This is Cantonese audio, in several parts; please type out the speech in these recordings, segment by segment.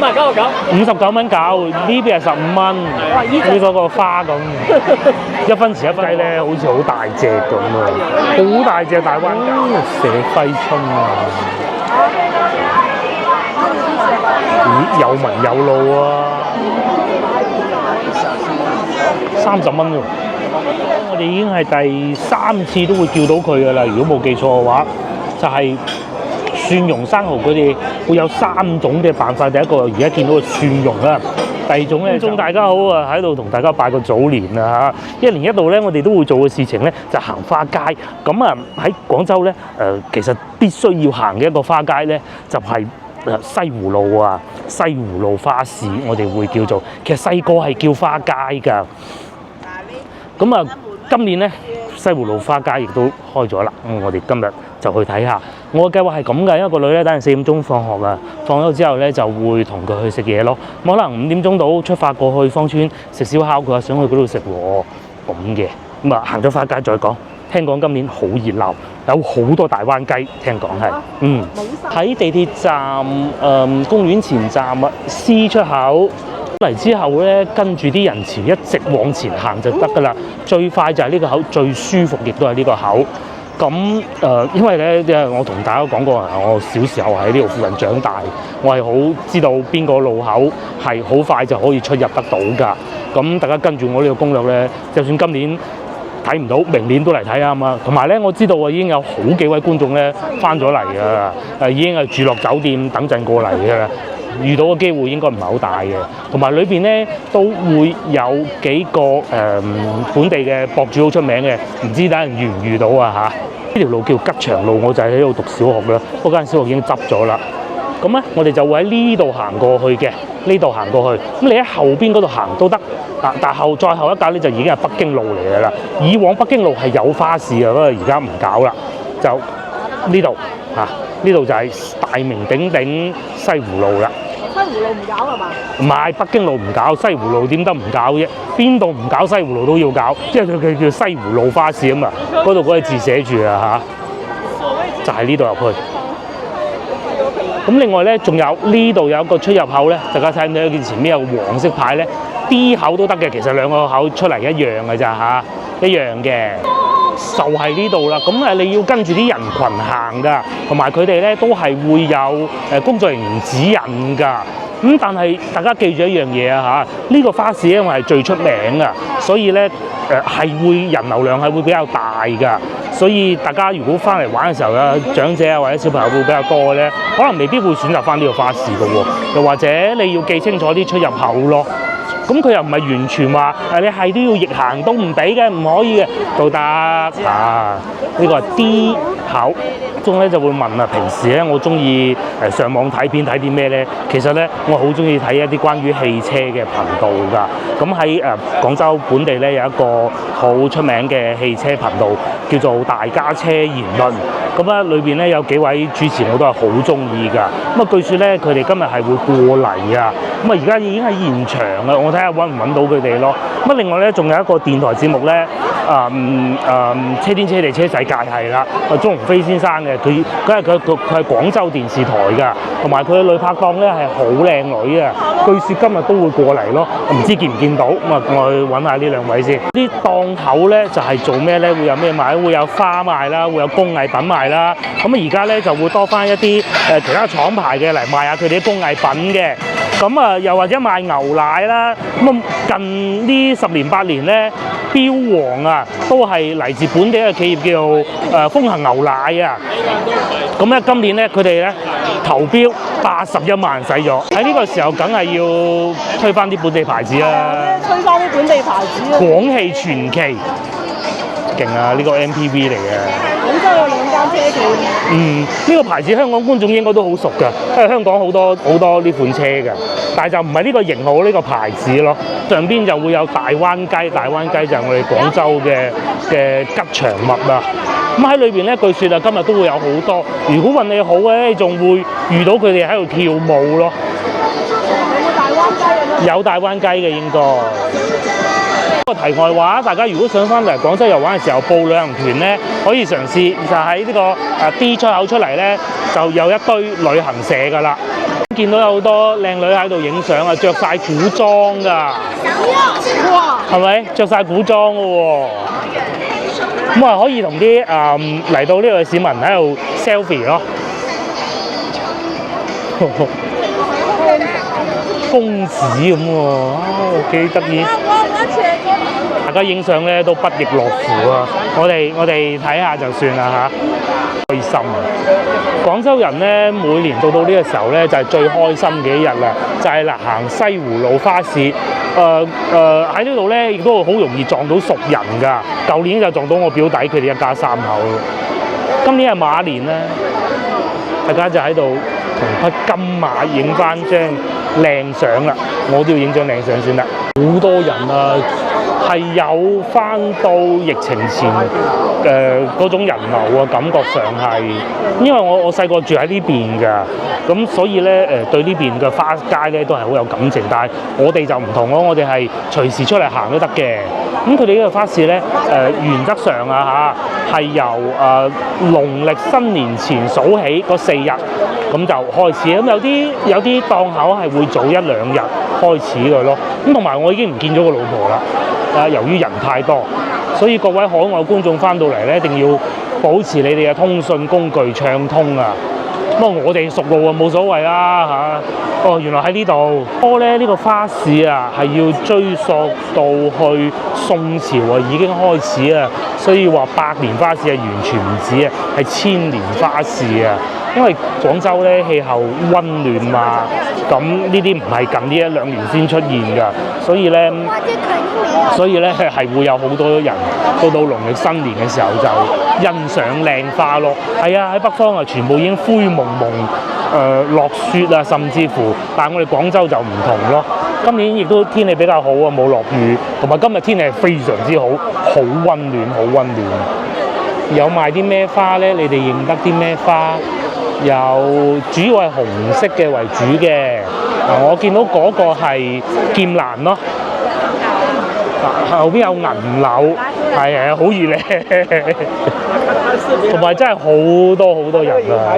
59蚊搞，呢邊係15蚊，呢嗰個花咁，1分錢1分雞咧，好似好大隻咁啊，好大隻大灣雞，蛇揮春啊，咦有紋有路啊，30蚊喎，我哋已經係第3次都會叫到佢噶啦，如果冇記錯嘅話，就係、蒜蓉生蠔，佢哋會有3種嘅辦法。第一個而家見到嘅蒜蓉啦，第二種咧，祝大家好啊！喺度同大家拜個早年啊嚇！一年一度咧，我哋都會做嘅事情咧就行花街。咁啊喺廣州咧其實必須要行嘅一個花街咧就係西湖路啊，西湖路花市我哋會叫做。其實細個係叫花街㗎。咁啊，今年咧西湖路花街亦都開咗啦。我哋今日就去睇下。我嘅計劃係咁嘅，因為個女咧等陣4點鐘放學啊，放咗之後咧就會同佢去食嘢咯。可能5點鐘到出發過去芳村食燒烤，佢話想去嗰度食喎咁嘅。咁啊行咗花街再講。聽講今年好熱鬧，有好多大灣雞，聽講係。喺地鐵站公園前站啊 C 出口嚟之後咧，跟住啲人潮一直往前行就得㗎啦。最快就係呢個口，最舒服亦都係呢個口。咁因為咧，我同大家講過，我小時候喺呢度附近長大，我係好知道邊個路口係好快就可以出入得到㗎。咁大家跟住我呢個攻略咧，就算今年睇唔到，明年都嚟睇啊嘛。同埋咧，我知道已經有好幾位觀眾咧翻咗嚟㗎，已經係住落酒店等陣過嚟㗎啦。遇到嘅機會應該唔係好大嘅，同埋裏邊咧都會有幾個本地嘅博主好出名嘅，唔知等人遇唔遇到啊嚇？呢條路叫吉祥路，我就喺度讀小學啦，嗰間小學已經執咗啦。咁咧，我哋就會喺呢度行過去嘅，呢度行過去。咁你喺後邊嗰度行都得，但再後一格咧就已經係北京路嚟㗎啦。以往北京路係有花市嘅，不過而家唔搞啦，就呢度嚇，呢度就係大名鼎鼎西湖路啦。西湖路唔搞係嘛？唔係，北京路唔搞，西湖路點得唔搞啫？邊度唔搞西湖路都要搞，因為佢叫西湖路花市啊嘛。嗰度嗰個字寫住啊嚇，就係呢度入去。咁另外咧，仲有呢度有一個出入口咧，大家睇唔睇到見前面有黃色牌咧 ？D 口都得嘅，其實兩個口出嚟一樣嘅咋嚇，一樣嘅。就係呢度啦，咁你要跟住啲人群行㗎，同埋佢哋咧都係會有工作人員指引㗎。咁但係大家記住一樣嘢啊嚇，呢個花市因為係最出名啊，所以咧係會人流量係會比較大㗎。所以大家如果翻嚟玩嘅時候啊，長者啊或者小朋友會比較多嘅咧，可能未必會選擇翻呢個花市㗎喎。又或者你要記清楚啲出入口咯。咁佢又唔係完全話你係都要逆行都唔俾嘅，唔可以嘅，都得啊！呢個係 D 口，中咧就會問啊，平時咧我中意上網睇片睇啲咩咧？其實咧我好中意睇一啲關於汽車嘅頻道㗎。咁喺廣州本地咧有一個好出名嘅汽車頻道，叫做大家車言論。咁咧裏邊咧有幾位主持我都係好中意㗎。咁啊據說咧佢哋今日係會過嚟啊。咁啊而家已經喺現場啦，我睇下揾唔揾到佢哋咯。咁另外咧仲有一個電台節目咧，車天車地車世界係啦，鍾鴻飛先生嘅，佢係廣州電視台㗎，同埋佢嘅女拍檔咧係好靚女啊。據說今日都會過嚟咯，唔知見唔見到？咁啊我去揾下呢兩位先。啲檔口咧就係做咩咧？會有咩賣？會有花賣啦，會有工藝品賣啦。咁啊而家咧就會多翻一啲其他廠牌嘅嚟賣下佢哋啲工藝品嘅。咁啊，又或者賣牛奶啦，咁啊近呢10年8年咧，標王啊都係嚟自本地嘅企業叫風行牛奶啊。咁咧今年咧佢哋咧投標81萬使咗，喺呢個時候梗係要推翻啲本地牌子啦。推翻啲本地牌子啊！廣汽傳祺勁啊！呢個 MPV 嚟嘅。廣州有2間車企。呢個牌子香港觀眾應該都好熟㗎，因為香港好多呢款車㗎，但係就唔係呢個型號呢個牌子咯。上邊就會有大灣雞，大灣雞就係我哋廣州嘅吉祥物啊。咁喺裏邊咧，據說啊，今日都會有好多。如果運氣好咧，仲會遇到佢哋喺度跳舞咯。有冇大灣雞啊？有大灣雞嘅應該。個題外話，大家如果想翻嚟廣州遊玩嘅時候，報旅行團咧，可以嘗試就喺呢個D 出口出嚟咧，就有一堆旅行社㗎啦。見到有好多靚女喺度影相啊，着晒古裝㗎，哇！係咪？着晒古裝嘅喎，咁啊可以同啲嚟到呢度嘅市民喺度 selfie 咯。公子咁喎，幾得意！大家影相咧都不亦樂乎啊！我哋睇下就算啦嚇，開心。廣州人咧每年到呢個時候咧就係最開心嘅一日啦，就係嗱行西湖路花市。喺呢度咧亦都好容易撞到熟人㗎。舊年就撞到我表弟佢哋一家三口，今年係馬年咧，大家就喺度同匹金馬影翻張靚相啦！我都要影張靚相先得。好多人啊，係有翻到疫情前嗰種人流啊，感覺上係，因為我細個住喺呢邊㗎，咁所以咧對呢邊嘅花街咧都係好有感情。但係我哋就唔同咯，我哋係隨時出嚟行都得嘅。咁佢哋呢個花市咧原則上啊嚇係由農曆新年前數起嗰4日。咁就開始，咁有啲檔口係會早1-2日開始嘅咯。咁同埋我已經唔見咗個老婆啦，由於人太多，所以各位海外觀眾翻到嚟咧，一定要保持你哋嘅通訊工具暢通啊！不過我哋熟路啊冇所謂啦嚇。哦，原來喺呢度。呢個花市啊係要追溯到去宋朝啊已經開始啊，所以話百年花市係完全唔止啊，係千年花市啊。因為廣州咧氣候溫暖嘛，咁呢啲唔係近呢1-2年先出現㗎，所以咧係會有好多人到農曆新年嘅時候就欣賞靚花咯。係啊，喺北方啊全部已經灰蒙蒙，落雪啊，甚至乎，但係我哋廣州就唔同咯。今年亦都天氣比較好啊，冇落雨，同埋今日天氣係非常之好，好溫暖，好溫暖。有賣啲咩花咧？你哋認得啲咩花？有主要係紅色嘅為主嘅，我見到嗰個係劍蘭咯，後邊有銀柳，係好熱烈，同埋真係好多人啊！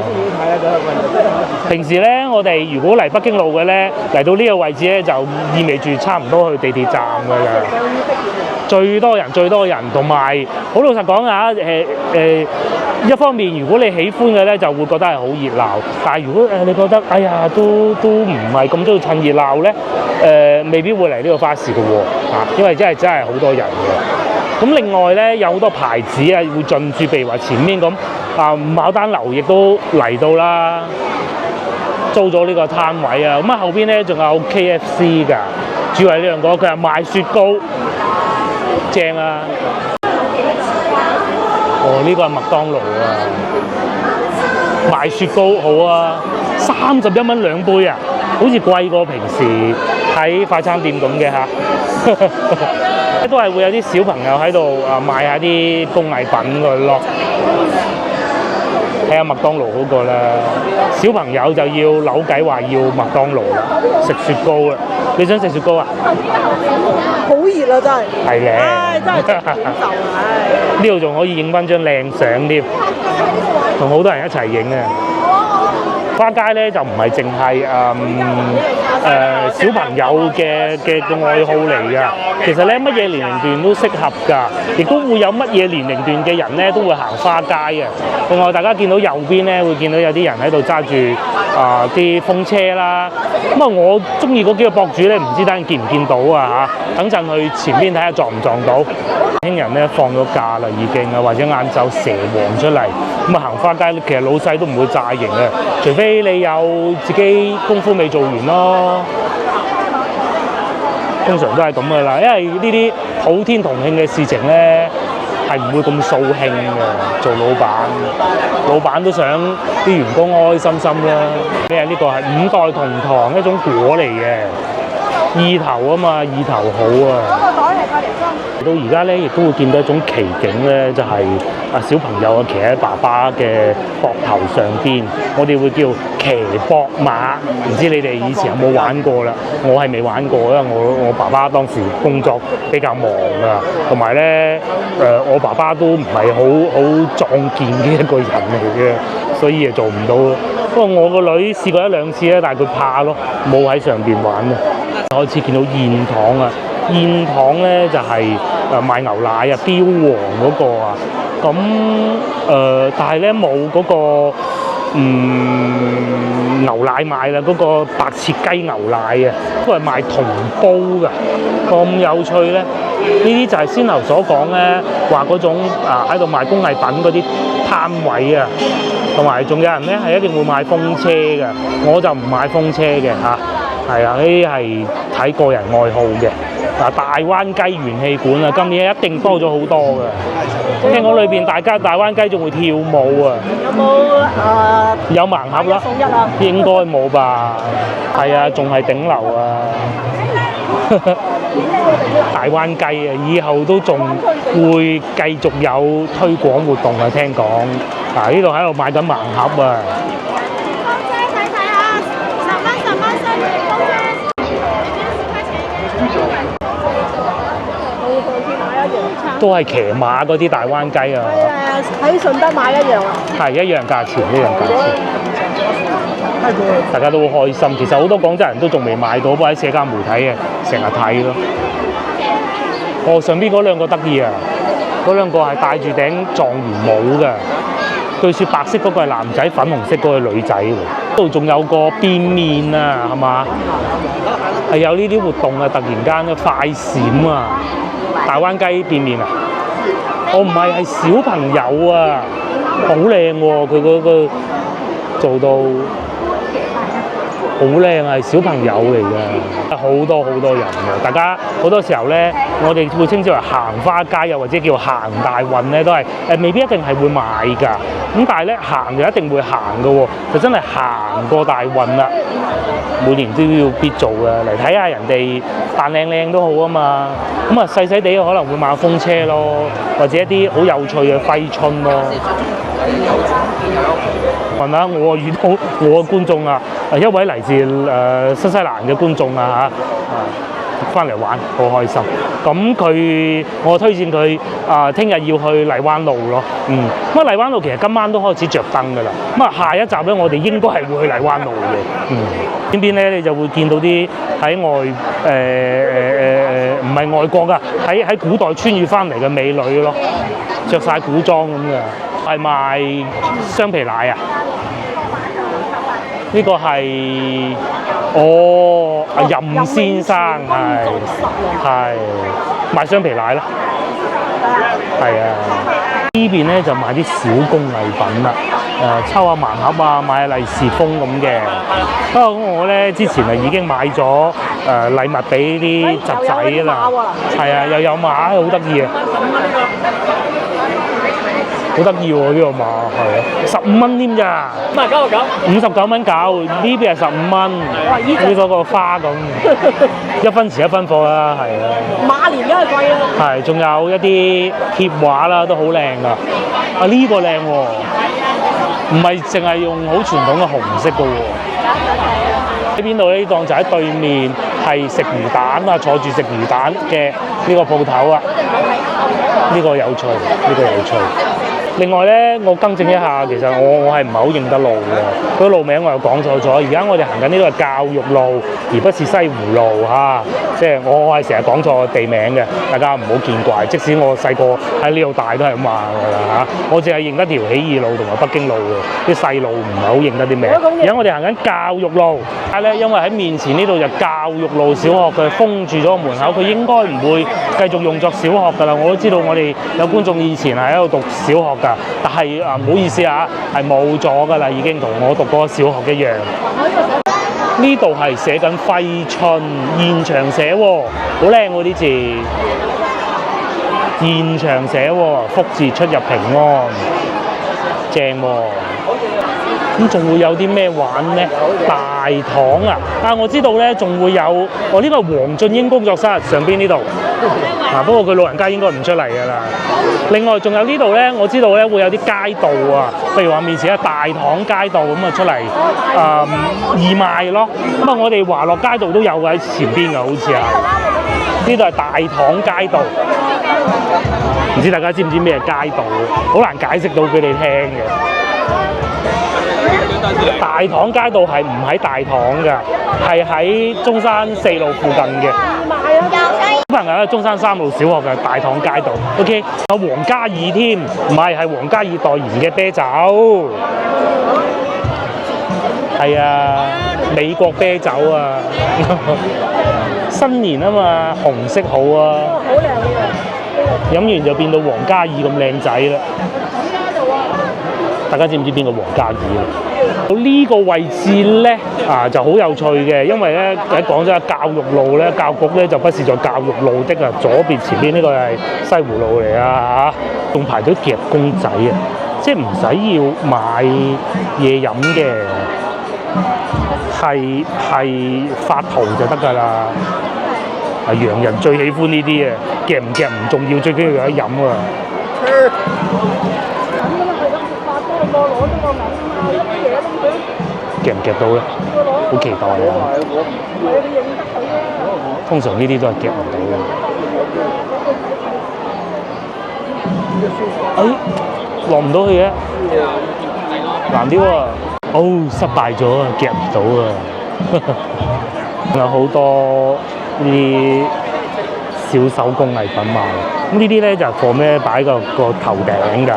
平時咧，我哋如果嚟北京路嘅咧，嚟到呢個位置咧，就意味住差唔多去地鐵站㗎啦。最多人，同埋好老實講啊，一方面如果你喜歡嘅咧，就會覺得係好熱鬧。但係如果你覺得哎呀都唔係咁中意趁熱鬧咧，未必會嚟呢個花市嘅喎，因為真係好多人嘅。咁另外咧有好多牌子啊，會進駐，譬如話前面咁牡丹樓亦都嚟到啦，租咗呢個攤位啊。咁後邊咧仲有 KFC 㗎，主要係呢兩個，佢係賣雪糕。正啊！呢個係麥當勞啊，賣雪糕好啊，31蚊2杯啊，好似貴過平時喺快餐店咁嘅嚇。都係會有啲小朋友喺度賣下啲工藝品㗎咯。睇下麥當勞嗰個啦，小朋友就要扭計話要麥當勞啦，食雪糕啦。你想食雪糕啊？好熱啊！真係。係咧。真係感受啊！呢度仲可以影翻張靚相添，同好多人一齊影啊！花街咧就唔係淨係小朋友嘅愛好嚟㗎，其實咧乜嘢年齡段都適合㗎，亦都會有乜嘢年齡段嘅人咧都會行花街嘅。另外大家見到右邊咧會見到有啲人喺度揸住啲風車啦，咁我中意嗰幾個博主咧，唔知等見唔見到啊嚇？等陣去前邊睇下撞唔撞到。年輕人咧放咗假啦已經啊，或者晏晝蛇王出嚟，咁行花街其實老細都唔會詐型嘅，除非你有自己功夫未做完咯。通常都係咁噶啦，因為呢啲普天同慶嘅事情咧係唔會咁掃興嘅。做老闆都想啲員工開開心心啦。因為呢個係5代同堂一種果嚟嘅，意頭啊嘛，意頭好啊。到而家咧，亦都會見到一種奇景咧，就係小朋友騎喺爸爸嘅膊頭上邊，我哋會叫騎膊馬。唔知你哋以前有冇玩過啦？我係未玩過，因為我爸爸當時工作比較忙啊，同埋咧我爸爸都唔係好壯健嘅一個人嚟嘅，所以做唔到。不過我個女試過1、2次咧，但係佢怕咯，冇喺上邊玩嘅。開始見到燕塘啊，燕塘咧就係賣牛奶啊，標王嗰個啊。咁但係咧冇嗰個牛奶賣啦，嗰個白切雞牛奶啊，都係賣銅煲㗎，咁有趣咧！呢啲就係先頭所講咧，話嗰種喺度賣工藝品嗰啲攤位啊，同埋仲有人咧係一定會買風車㗎，我就唔買風車嘅嚇，係啊，呢啲係睇個人愛好嘅。嗱，大灣雞元氣館啊，今年一定多咗好多㗎。聽講裏邊大灣雞仲會跳舞啊！有冇有盲盒啦？送一啊？應該冇吧？係啊，仲係頂流啊！大灣雞啊，以後都仲會繼續有推廣活動啊！聽講嗱，呢度喺度賣緊盲盒啊！風車睇睇下，10蚊雙面風車，10塊錢。都係騎馬嗰啲大灣雞啊！喺順德買一樣啊！係一樣價錢，一樣價錢。大家都好開心。其實好多廣州人都仲未買到，不過喺社交媒體啊，成日睇咯。哦，上邊嗰兩個得意啊！嗰兩個係戴住頂狀元帽㗎。據說白色嗰個係男仔，粉紅色嗰個係女仔喎。度仲有個變面啊，係嘛？係有呢啲活動啊！突然間嘅快閃啊！大灣雞變面啊！我唔係小朋友啊，好靚喎！佢嗰個做到好靚，係小朋友嚟㗎，好多人㗎。大家好多時候咧，我哋會稱之為行花街，又或者叫行大運咧，都係未必一定係會買㗎。咁但係咧行就一定會行㗎喎，就真係行過大運啦。每年都要必做嘅，嚟睇下人哋扮靚靚都好啊嘛。咁啊細細地可能會買風車咯，或者一啲好有趣嘅揮春咯。係咪啊？我遇到我嘅觀眾啊，一位嚟自新西蘭嘅觀眾啊嚇，翻嚟玩好開心。咁我推薦佢聽日要去荔灣路咯。咁啊荔灣路其實今晚都開始着燈㗎啦。咁啊下一集咧，我哋應該係會去荔灣路嘅。邊咧你就會見到啲喺唔係外國㗎，喺古代穿越翻嚟嘅美女咯，着晒古裝咁嘅，係賣雙皮奶啊！呢個係任先生係賣雙皮奶啦，係啊！呢邊咧就買啲小工藝品啦，抽下盲盒啊，買下利是封咁嘅。不過我咧之前已經買咗禮物俾啲侄仔啦，係啊，又有馬，好得意啊！好得意喎呢個馬，係啊，15蚊添咋？59蚊搞，呢邊係15蚊，呢嗰個花咁，1分錢1分貨啦，係啊。馬年梗係貴啦。係，仲有一啲貼畫啦，都好靚噶。呢個靚喎，唔係淨係用好傳統嘅紅色噶喎。喺邊度呢？呢檔就喺對面，係食魚蛋啊，坐住食魚蛋嘅呢個鋪頭啊。呢個有趣，呢個有趣。另外咧，我更正一下，其實我係唔係好認得路嘅，嗰個路名我又講錯咗。而家我哋行緊呢個係教育路，而不是西湖路嚇。即係我係成日講錯地名嘅，大家唔好見怪。即使我細個喺呢度大都係咁話㗎啦嚇。我淨係認得條起義路同埋北京路嘅，啲細路唔係好認得啲名。而家我哋行緊教育路，但係咧因為喺面前呢度就教育路小學，佢封住咗個門口，佢應該唔會繼續用作小學㗎啦。我都知道我哋有觀眾以前係喺度讀小學。但係唔好意思啊，係冇咗㗎啦，已經同我讀嗰個小學一樣。呢度係寫緊揮春，現場寫喎，好靚喎啲字，現場寫喎，福字出入平安，正喎。咁仲會有啲咩玩呢？大堂啊！我知道咧，仲會有呢個係黃俊英工作室上邊呢度。不過佢老人家應該唔出嚟㗎啦。另外仲有呢度咧，我知道咧會有啲街道啊，譬如話面前嘅大堂街道咁啊出嚟義賣咯。咁啊，我哋華樂街道都有喺前邊㗎，好似係。呢度係大堂街道，唔知大家知唔知咩係街道？好難解釋到俾你聽嘅。大棠街道係唔喺大棠㗎，係喺中山4路附近嘅。小朋友喺中山3路小學嘅大棠街道。OK， 有皇嘉爾添，唔係皇嘉爾代言嘅啤酒。係啊，美國啤酒啊，新年啊嘛，紅色好啊。好靚嘅。飲完就變到皇嘉爾咁靚仔啦。大家知唔知邊個皇嘉爾啊？到呢個位置咧就好有趣嘅，因為咧喺廣州嘅教育路咧，教育局咧就不是在教育路的啊，左邊前邊呢個係西湖路嚟啊嚇，仲排隊夾公仔啊，即係唔使要買嘢飲嘅，係發圖就得㗎啦。洋人最喜歡呢啲啊，夾唔夾唔重要，最緊要有得飲啊！夾唔夾到咧？好期待啊！通常呢啲都係夾唔到嘅。落唔到去嘅，難啲喎。失敗咗啊，夾唔到啊！有好多呢啲小手工藝品賣。咁呢啲咧就放咩擺個頭頂㗎。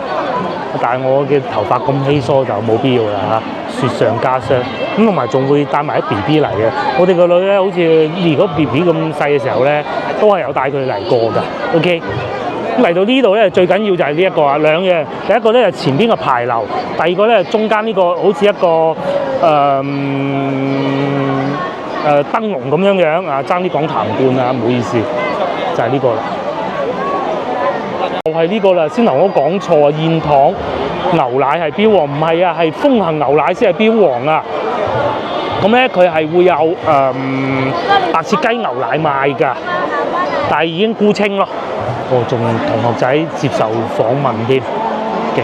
但係我嘅頭髮咁稀疏就冇必要啦嚇，雪上加霜。咁同埋仲會帶埋啲 BB 嚟嘅。我哋個女咧好似如果 BB 咁細嘅時候咧，都係有帶佢嚟過㗎。OK， 嚟到呢度咧最緊要就係呢一個啊，兩樣。第一個咧就前邊個牌樓，第二個咧中間呢個好似一個燈籠咁樣啊，爭啲講痰罐啊，唔好意思，就係呢個啦。就係呢個啦，先頭我講錯啊！燕塘牛奶係標王，唔係啊，係風行牛奶先係標王啊！咁咧佢係會有白切雞牛奶賣㗎，但係已經沽清咯。仲同學仔接受訪問添，勁喎！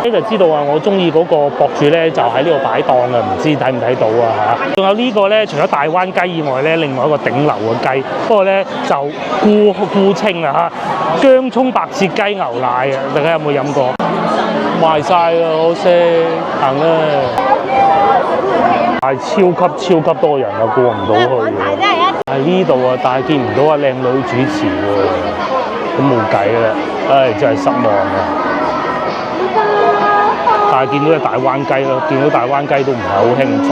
呢就知道啊，我中意嗰個博主咧就喺呢度擺檔嘅，唔知睇唔睇到啊嚇？仲有呢個咧，除咗大灣雞以外咧，另外一個頂流嘅雞，不過咧就沽清啦嚇。薑葱白切雞牛奶啊，大家有冇飲過？賣晒啦，可惜行啦。係超級多人啊，過唔到去。喺呢度啊，但係見唔到啊靚女主持喎，咁冇計啦，真係失望啊！但係見到隻大灣雞咯，見到大灣雞都唔係好興奮。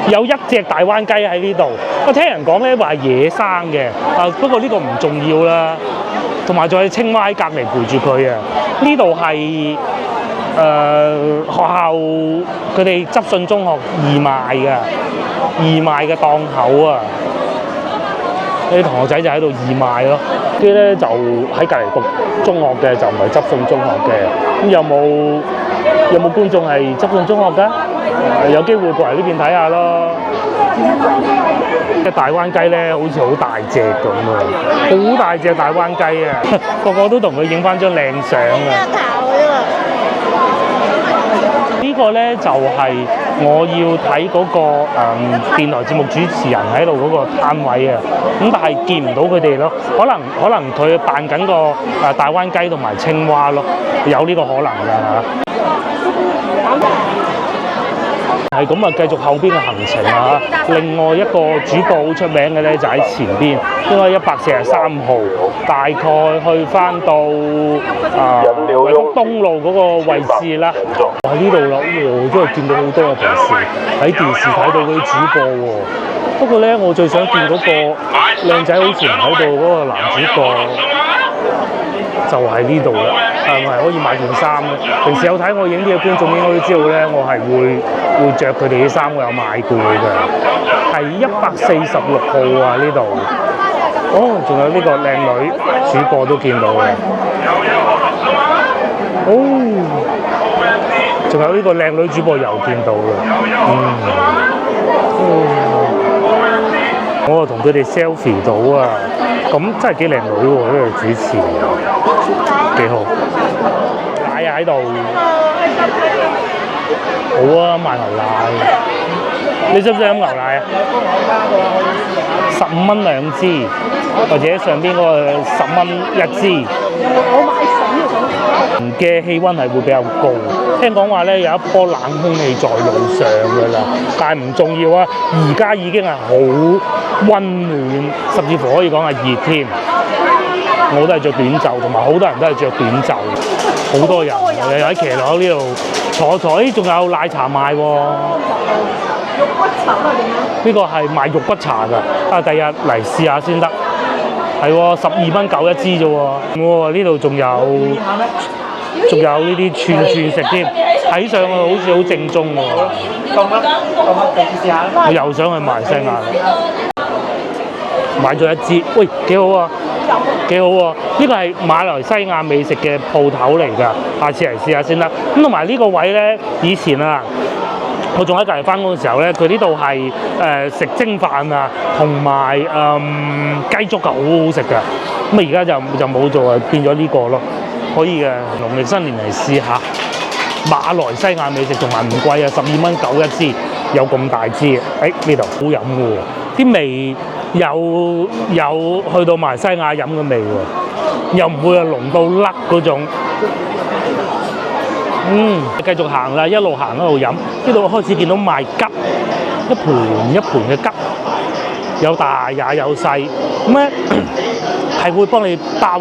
有一隻大灣雞喺呢度，我聽人講咧話係野生嘅，不過呢個唔重要啦。同埋仲有青蛙喺隔離陪住佢啊！呢度係學校佢哋執信中學義賣嘅檔口啊！啲同學仔就喺度義賣咯，跟住咧就喺隔離讀中學嘅，就唔係執信中學嘅。咁有冇觀眾係執信中學㗎？有機會過嚟呢邊睇下咯。隻大灣雞咧，好似好大隻咁啊！好大隻大灣雞啊！個個都同佢影翻張靚相啊！呢個咧就係我要睇嗰個電台節目主持人喺度嗰個攤位啊，咁但係見唔到佢哋咯，可能佢扮緊個大灣雞同埋青蛙咯，有呢個可能㗎嚇。係咁啊，繼續後邊嘅行程啊！另外一個主播好出名嘅咧，就喺前邊，應該143號，大概去翻到惠福東路嗰個位置啦。喺呢度啦，我真係見到好多嘅同事喺電視睇到嗰啲主播喎。不過咧，我最想見嗰個靚仔好似唔喺度嗰個男主角，就喺呢度啦。係咪可以買件衫咧？平時有睇我影啲嘅觀眾應該都知道咧，我係會着佢哋啲衫，我有買過嘅。係146號啊呢度。仲有呢個靚女主播都見到嘅。仲有呢個靚女主播又見到嘅。我又同佢哋 selfie 到啊！咁真係幾靚女喎，呢個主持幾好。奶啊喺度，好啊，賣牛奶。你識唔識飲牛奶啊？15蚊2支，或者上邊嗰個10蚊1支。我買10嘅氣温係會比較高。聽講話咧有一波冷空氣在路上㗎啦，但係唔重要啊！而家已經係好温暖，甚至乎可以講係熱添。我都係着短袖，同埋好多人都係着短袖，好多人又喺騎樓呢度坐，咦仲有奶茶賣喎。肉骨茶啊定咩？呢個係賣肉骨茶㗎，第日嚟試下先得。係喎，12蚊9一支啫喎。呢度仲有呢啲串食添，睇上去好似好正宗喎。我又想去馬來西亞啦，買咗一支，喂幾好啊！幾好喎！呢個係馬來西亞美食嘅鋪頭嚟㗎，下次嚟試下先得。咁同埋呢個位咧，以前啊，我仲喺隔離翻工嘅時候咧，佢呢度係食蒸飯啊，同埋雞粥㗎，好好食㗎。咁啊而家就冇做啊，變咗呢個咯，可以嘅。農曆新年嚟試下馬來西亞美食，同埋唔貴啊，12蚊9一支，有咁大支嘅。呢度好飲嘅喎，啲味有去到馬來西亞飲嘅味喎，又唔會係濃到甩嗰種。繼續行啦，一路行一路飲。呢度開始見到賣桔，一盤一盤嘅桔，有大也有細。咁咧係會幫你包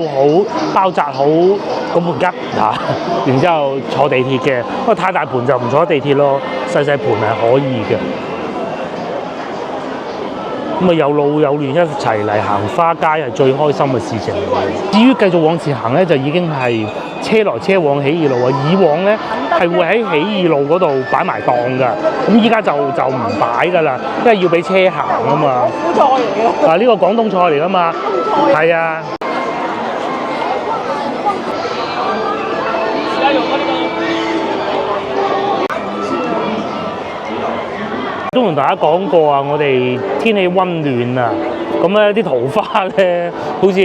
紮好嗰盤桔嚇，然之後坐地鐵嘅。不過太大盤就唔坐地鐵咯，細細盤係可以嘅。咁啊有老有嫩一齊嚟行花街係最開心嘅事情嚟嘅。至於繼續往前行咧，就已經係車來車往喜義路啊！以往咧係會喺喜義路嗰度擺埋檔㗎，咁依家就唔擺㗎啦，因為要俾車行啊嘛。苦菜嚟嘅。呢個廣東菜嚟㗎嘛，係啊。都同大家講過啊，我哋天氣温暖啊，咁咧啲桃花咧好似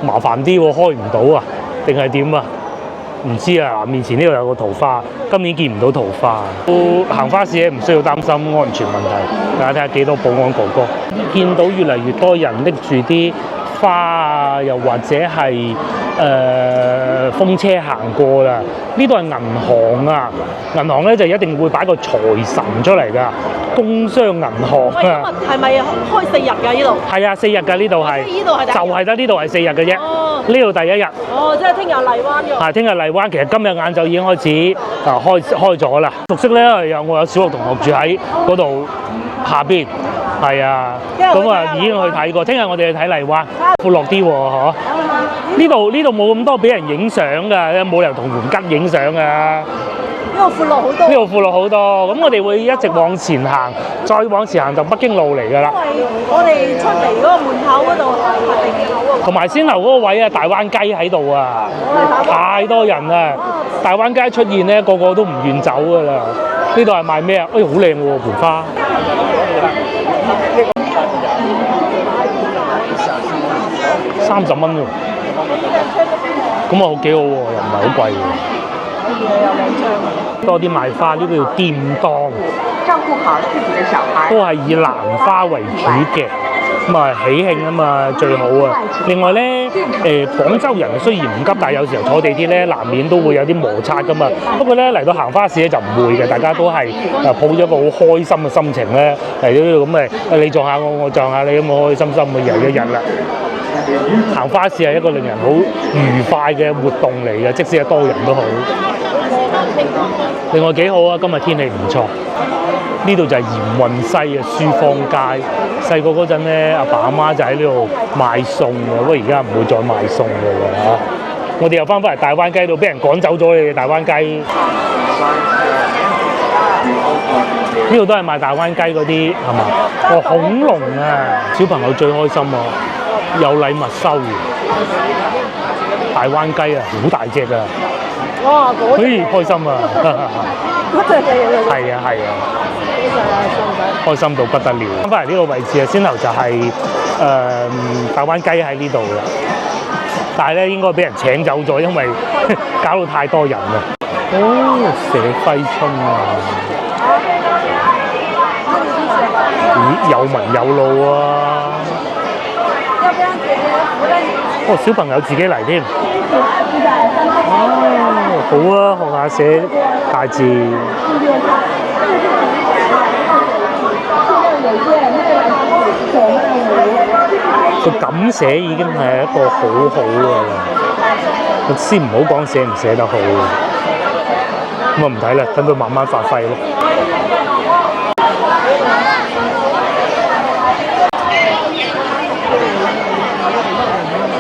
麻煩啲喎，開唔到啊，定係點啊？唔知啊，面前呢度有個桃花，今年見唔到桃花。行花市咧唔需要擔心安全問題，大家睇下幾多保安哥哥。見到越嚟越多人拎住啲花啊，又或者係風車行過啦。呢度係銀行啊，銀行咧就一定會擺個財神出嚟㗎，工商銀行啊。係咪開4日㗎呢度？係啊，4日㗎呢度係。呢度係就係得呢度係4日嘅啫。哦。呢度第1日。哦，即係聽日荔灣㗎。係聽日荔灣，其實今日晏晝已經開始開咗啦。熟悉咧，我有小學同學住喺嗰度下邊。係啊，咁啊已經去睇過。聽日我哋去睇荔灣，闊落啲喎，嗬。呢度冇咁多俾人影相㗎，冇理由同門吉影相㗎。呢度闊落好多。呢度闊落好多，咁我哋會一直往前行，再往前行就北京路嚟㗎啦。因為我哋出嚟嗰個門口嗰度係定口啊。同埋先頭嗰個位啊，大灣雞喺度啊，太多人啦！大灣雞出現咧，個個都唔願走㗎啦。呢度係賣咩啊？好靚喎盆花。30蚊喎，咁啊幾好喎，又唔係好貴喎。多啲賣花，呢個叫店檔，都係以蘭花為主嘅，咁啊喜慶啊嘛最好啊。另外咧，廣州人雖然唔急，但係有時候坐地鐵咧，難免都會有啲摩擦噶嘛。不過咧嚟到行花市咧就唔會嘅，大家都係抱咗一個好開心嘅心情咧嚟到呢度咁你撞下我，我撞下你咁，開開心心嘅又一日啦。行花市係一個令人好愉快嘅活動嚟嘅，即使係多人都好。另外幾好啊，今日天氣唔錯。呢度就係鹽運西嘅書坊街。細個嗰陣咧，阿爸阿媽就喺呢度賣餸嘅，不過而家唔會再賣餸嘅喎嚇。我哋又翻返嚟大灣雞度，俾人趕走咗你哋大灣雞。呢度都係賣大灣雞嗰啲係嘛？恐龍啊，小朋友最開心啊！有禮物收嘅，大灣雞啊，好大隻啊！哇，嗰隻開心啊！嗰隻嘢係啊，開心到不得了。翻返嚟呢個位置啊，先頭就係大灣雞喺呢度啦，但係咧應該俾人請走咗，因為搞到太多人啦。蛇揮春啊！咦，有文有路啊！小朋友自己嚟添。哦，好啊，學下寫大字。個咁寫已經係一個好好嘅啦。我先唔好講寫唔寫得好，咁啊唔睇啦，等佢慢慢發揮咯。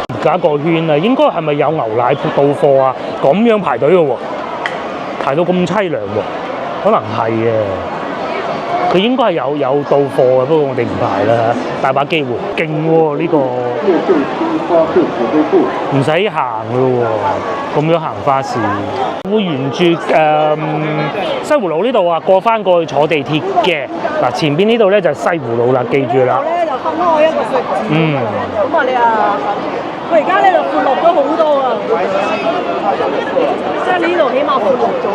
而家個圈啊，應該係咪有牛奶到貨啊？咁樣排隊嘅喎，排到咁凄涼喎，可能係嘅。佢應該係有到貨嘅，不過我哋唔排啦，大把機會。勁喎呢個，唔使行嘅喎，咁樣行花市。會沿住西湖路呢度啊，過翻過去坐地鐵嘅。嗱，前邊呢度咧就係西湖路啦，記住啦。咧就分開一個食字。咁啊你啊，佢而家咧就闊落咗好多啊，即係呢度起碼闊落咗。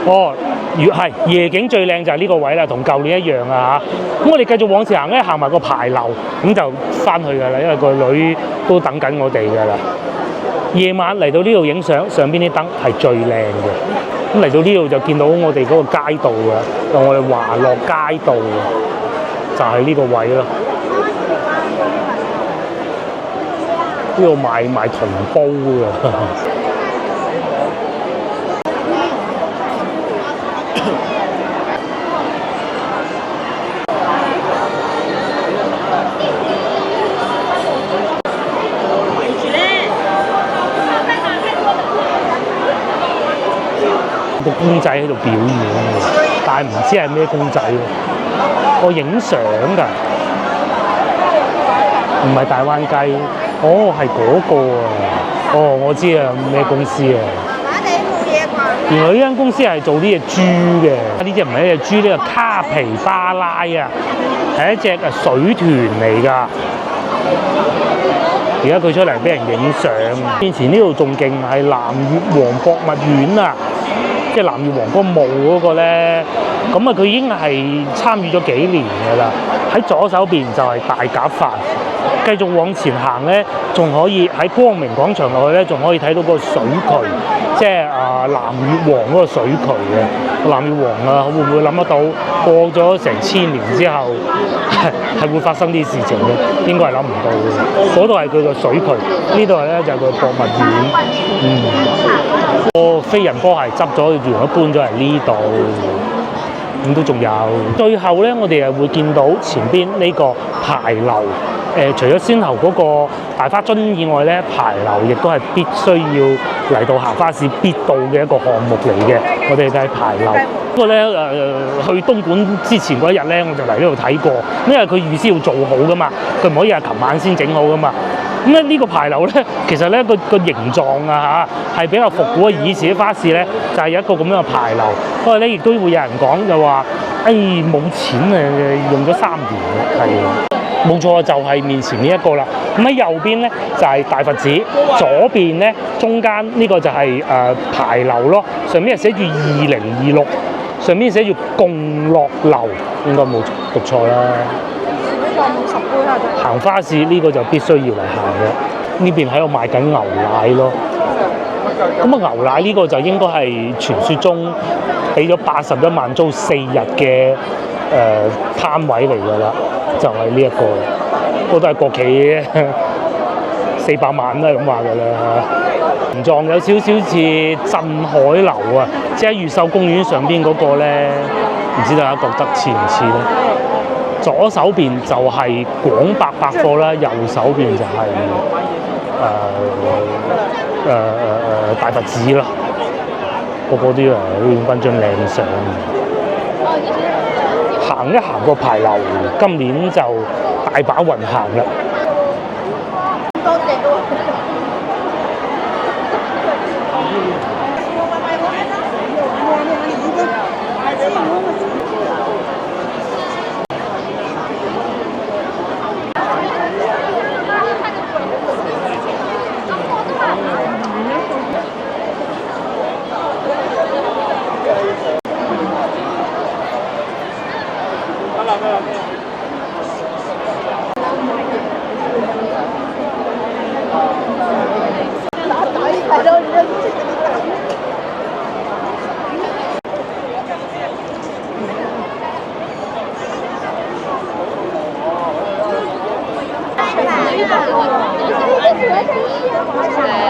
哦，係夜景最靚就係呢個位啦，同舊年一樣啊嚇。咁我哋繼續往前行咧，行埋個牌樓，咁就翻去㗎啦，因為個女都等緊我哋㗎啦。夜晚嚟到呢度影相，上邊啲燈係最靚嘅。咁嚟到呢度就見到我哋嗰個街道啊，我哋華樂街道就係呢個位咯。呢度賣銅煲㗎。個公仔喺度表演喎，但係唔知係咩公仔喎。我影相㗎，唔係大灣雞，哦係嗰個啊，哦我知啊，咩公司啊？原來呢間公司係做啲隻豬嘅，呢隻唔係一隻豬，呢個卡皮巴拉啊，係一隻水豚嚟㗎。而家佢出嚟俾人影相，以前呢度仲勁係南越王博物院啊！即係南越王嗰個墓嗰個咧，咁啊佢已經係參與咗幾年㗎啦。喺左手邊就係大鴿飯，繼續往前行咧，仲可以喺光明廣場落去咧，仲可以睇到個水渠，即係南越王嗰個水渠嘅。南越王啊，會唔會諗得到過咗成1000年之後係會發生啲事情嘅？應該係諗唔到嘅。嗰度係佢個水渠，呢度咧就係佢博物院。個飛人波鞋執咗，原來搬咗嚟呢度，咁都仲有。最後咧，我哋係會見到前邊呢個牌樓。除咗先頭嗰個大花樽以外咧，牌樓亦都係必須要嚟到行花市必到嘅一個項目嚟嘅。我哋睇牌樓。不過咧去東莞之前嗰一日咧，我就嚟呢度睇過，因為佢預先要做好噶嘛，佢唔可以係琴晚先整好噶嘛。咁咧呢個牌樓咧，其實咧個形狀啊嚇係比較復古嘅。以前啲花市咧就係有一個咁樣嘅牌樓，不過咧亦都會有人講就話，冇錢啊，用咗3年啦，係。冇錯，就係面前呢一個啦。咁喺右邊咧就係大佛寺，左邊咧中間呢個就係牌樓咯。上面係寫住2026，上面寫住共樂樓，應該冇讀錯啦。行花市呢個就必須要嚟行嘅。呢邊喺度賣緊牛奶咯。咁啊牛奶呢個就應該係傳說中俾咗81萬租4日嘅攤位嚟㗎啦。就係呢一個，都係國企嘅400萬啦，咁話㗎啦。形狀有少少似鎮海樓啊，即係喺越秀公園上邊嗰個咧，唔知大家覺得似唔似咧？左手邊就係廣百百貨啦，右手邊就係大佛寺啦，個個都影翻張靚相。行一行個牌樓，今年就大把運行啦。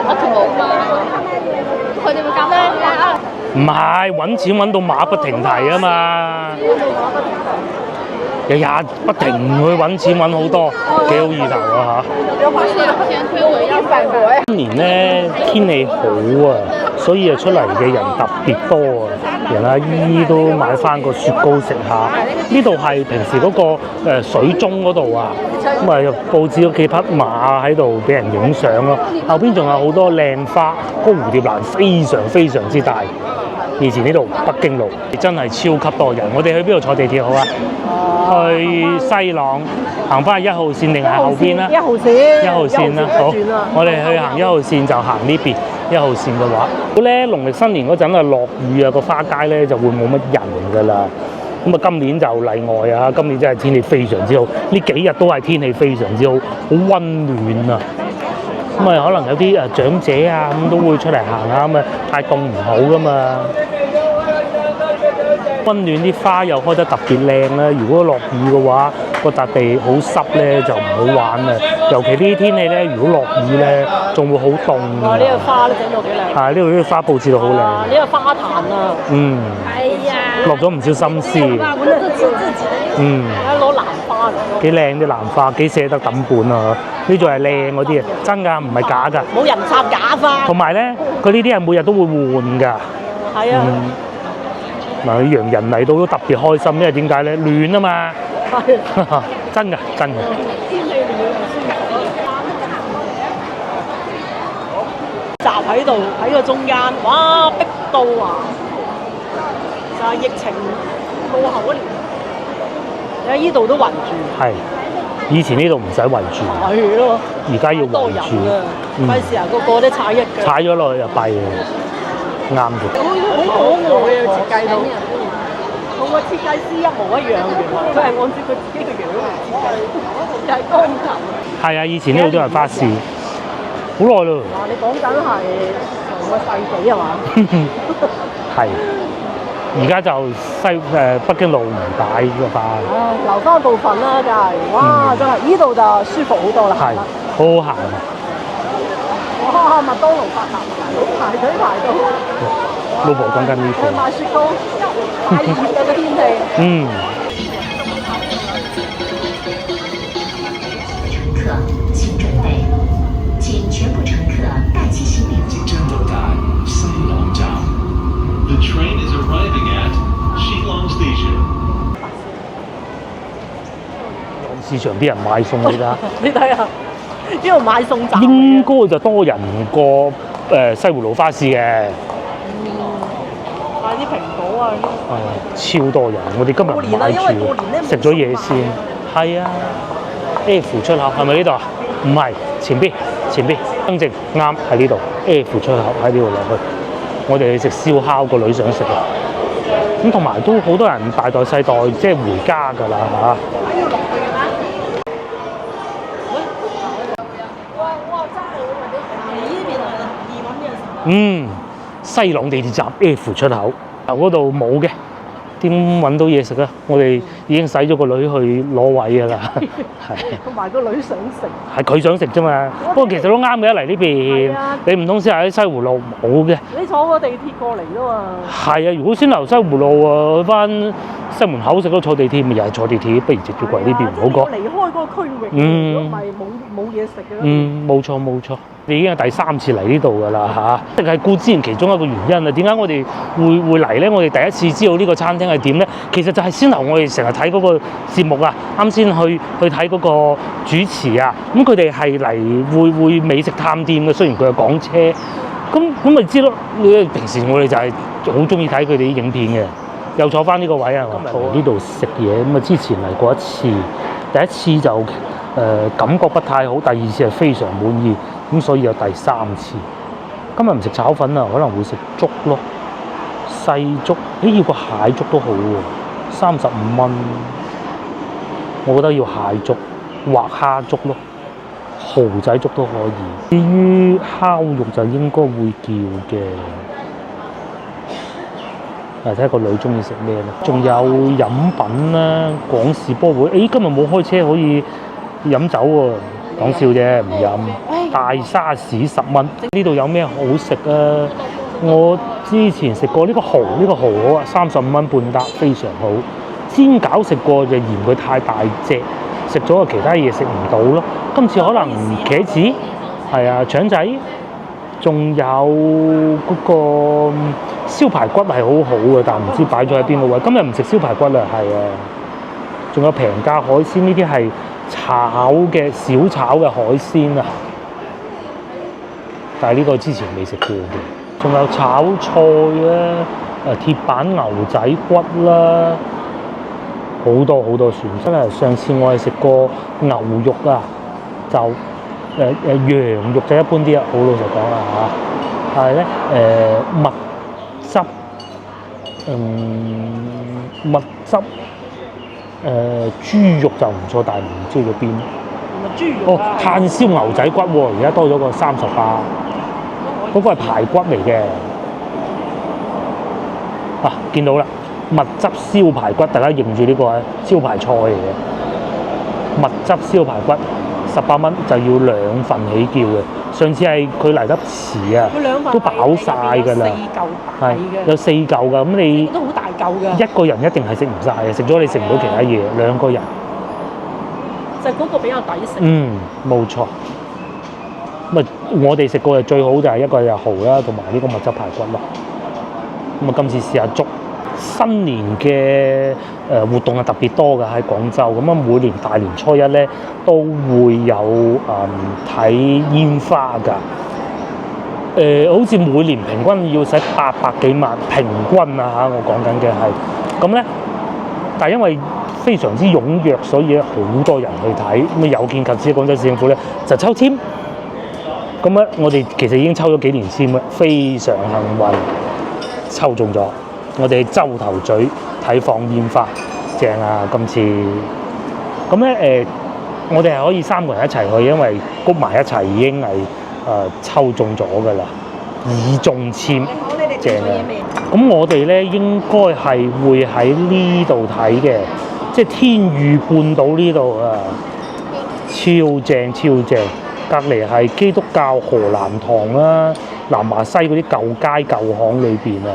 我同冇嘛，佢哋會教咩？唔係揾錢揾到馬不停蹄啊嘛！日日不停去揾錢揾好多，幾好意頭啊嚇！今年咧天氣好啊，所以啊出嚟嘅人特別多啊！人阿姨都買翻個雪糕食下。呢度係平時嗰個水中嗰度啊，咁啊佈置咗幾匹馬喺度俾人影相咯。後邊仲有好多靚花，個蝴蝶蘭非常之大。以前呢度北京路真係超級多人。我哋去邊度坐地鐵好啊？去西朗，行翻去1號線定係後邊啦？1號線啦，好。我哋去行1號線就行呢邊。1號線嘅話，好咧，農曆新年嗰陣啊落雨啊，個花街咧就會冇乜人㗎啦。咁啊，今年就例外啊！今年真係天氣非常之好，呢幾日都係天氣非常之好，好溫暖啊！咁啊，可能有啲長者啊咁都會出嚟行下，咁啊太凍唔好㗎嘛。溫暖啲花又開得特別靚啦！如果落雨嘅話，個笪地好濕咧就唔好玩啦。尤其呢啲天氣咧，如果落雨咧，仲會好凍。呢個花都整到幾靚。係呢度啲花佈置到好靚。呢個花壇啊。嗯。哎呀，落咗唔少心思。嗯。攞蘭花嚟。幾靚啲蘭花，幾捨得抌本啊！呢度係靚嗰啲啊，真㗎，唔係假㗎。冇人插假花。同埋咧，佢呢啲係每日都會換㗎。係啊。嗱，洋人嚟到都特別開心，因為點解咧？暖啊嘛。係。真㗎。天氣暖唔舒服。集喺度喺個中間，哇！逼到啊！就係疫情過後嗰年，你喺呢度都圍住。係。以前呢度唔使圍住。係咯。而家要圍住。多人啊！費事啊，個個都踩一腳。踩咗落去就弊啊！啱嘅。好可愛啊！設計到，同個設計師一模一樣嘅，佢係按照佢自己嘅樣嚟設計，又係鋼琴。係啊，以前呢度都係花市，好耐咯。嗱，你講緊係上個世紀係嘛？係。而家就北京路唔擺呢個花。留翻部分啦，真係，哇！真係呢度就舒服好多啦。係，好好行啊！哇！麥當勞排隊排到。老婆講緊呢個。去買雪糕，太熱啦個天氣。嗯。乘客請準備，請全部乘客帶起行李。即將到達西朗站。The train is arriving at Shillong Station。市場啲人買餸你睇，你睇下，呢度買餸站。應該就多人過西湖路花市嘅。買啲蘋果啊！超多人，我哋今日買住食咗嘢先。係啊 ，F 出口係咪呢度啊？唔係，前邊，更正啱喺呢度。F 出口喺呢度落去。我哋去食燒烤，個女想食啊！咁同埋都好多人大袋細袋，即係回家㗎啦嚇。嗯，西朗地鐵站 F 出口，嗰度冇嘅，點揾到嘢食啊？我哋已經使咗個女去攞位㗎啦，係。同埋個女想食。係佢想食啫嘛，不過其實都啱嘅，嚟呢邊，你唔通先喺西湖路冇嘅？你坐個地鐵過嚟啫嘛。係啊，如果先留西湖路啊，去翻西門口食都坐地鐵，咪又係坐地鐵，不如直接過嚟呢邊好過。離開嗰個區域，如果唔係冇嘢食嘅。冇錯。你已經係第3次嚟呢度㗎啦嚇，即係顧之前其中一個原因啊。點解我哋會嚟咧？我哋第一次知道呢個餐廳係點咧？其實就係先頭我哋成日睇嗰個節目啊，啱先去睇嗰個主持啊，咁佢哋係嚟會美食探店嘅。雖然佢係講車，咁咪知咯。平時我哋就係好中意睇佢哋啲影片嘅。又坐翻呢個位啊，今日嚟呢度食嘢咁啊，之前嚟過一次，第一次就感覺不太好，第二次係非常滿意。咁所以有第3次。今日唔食炒粉啊，可能會食粥咯，細粥。要個蟹粥都好喎，35蚊。我覺得要蟹粥或蝦粥咯，蠔仔粥都可以。至於烤肉就應該會叫嘅。睇下個女中意食咩咧？仲有飲品啦，廣氏波會。今日冇開車可以飲酒喎。講笑啫，唔飲。大沙士10蚊，呢度有咩好食啊？我之前食過呢個蠔好啊，35蚊半打，非常好。煎餃食過就嫌佢太大隻，食咗其他嘢食唔到咯。今次可能茄子，係啊，腸仔，仲有嗰個燒排骨係好好嘅，但唔知擺咗喺邊個位。今日唔食燒排骨啦，係啊。仲有平價海鮮，呢啲係炒嘅小炒嘅海鮮啊。但係呢個之前未食過嘅，仲有炒菜啦，鐵板牛仔骨啦，好多好多選擇。真係上次我係食過牛肉啊，就羊肉就一般啲啊，好老實講啦嚇。但係咧蜜汁蜜汁豬肉就唔錯，但係唔知去咗邊。豬肉啊！炭燒牛仔骨喎，而家多咗個38，嗰個係排骨嚟嘅。啊，見到啦，蜜汁燒排骨，大家認住呢個係招牌菜嚟嘅。蜜汁燒排骨18蚊就要2份起叫嘅。上次係佢嚟得遲啊，都飽晒㗎啦。係有4嚿㗎，咁你都好大嚿㗎。一個人一定係食唔晒嘅，食咗你食唔到其他嘢。2個人。就嗰個比較抵食。冇錯。咁啊，我哋食過最好就係一個就蠔啦，同埋呢個蜜汁排骨咯。咁啊，今次試下粥。新年嘅活動係特別多㗎喺廣州。咁啊，每年大年初一咧都會有睇煙花㗎。好似每年平均要使800幾萬平均啊嚇，我講緊嘅係。咁咧，但係因為非常之踴躍，所以咧好多人去睇。咁有見及此，廣州市政府咧就抽籤。咁咧，我哋其實已經抽咗幾年籤啦，非常幸運抽中咗。我哋洲頭咀睇放煙花，正啊！今次咁咧我哋係可以3個人一齊去，因為谷埋一齊已經係抽中咗㗎啦，已中籤，正啊！咁我哋咧應該係會喺呢度睇嘅，即係天譽半島呢度啊，超正超正！隔離係基督教河南堂啦，南華西嗰啲舊街舊巷裏邊啊。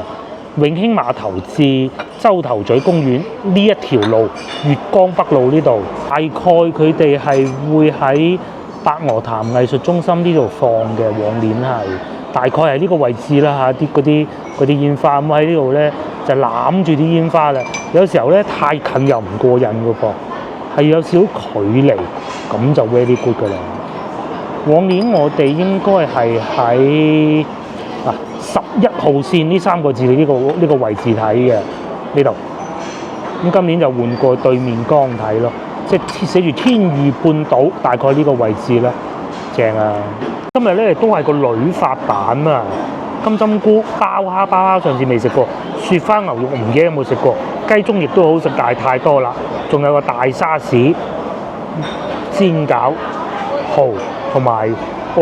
永興碼頭至洲頭咀公園呢一條路，月光北路呢度，大概佢哋係會喺白鵝潭藝術中心呢度放嘅，往年係大概係呢個位置啦嚇，嗰啲煙花咁喺呢度咧就攬住啲煙花啦。有時候咧太近又唔過癮㗎噃，係有少少距離咁就 very good 㗎啦。往年我哋應該係喺11號線呢3個字呢個位置睇嘅呢度，咁今年就換過對面江睇咯，即係寫住天譽半島，大概呢個位置啦，正啊！今日咧都係個女發蛋啊，金針菇、包蝦上次未食過，雪花牛肉唔記得有冇食過，雞中亦都好食，但係太多啦，仲有個大沙士、煎餃、蠔同埋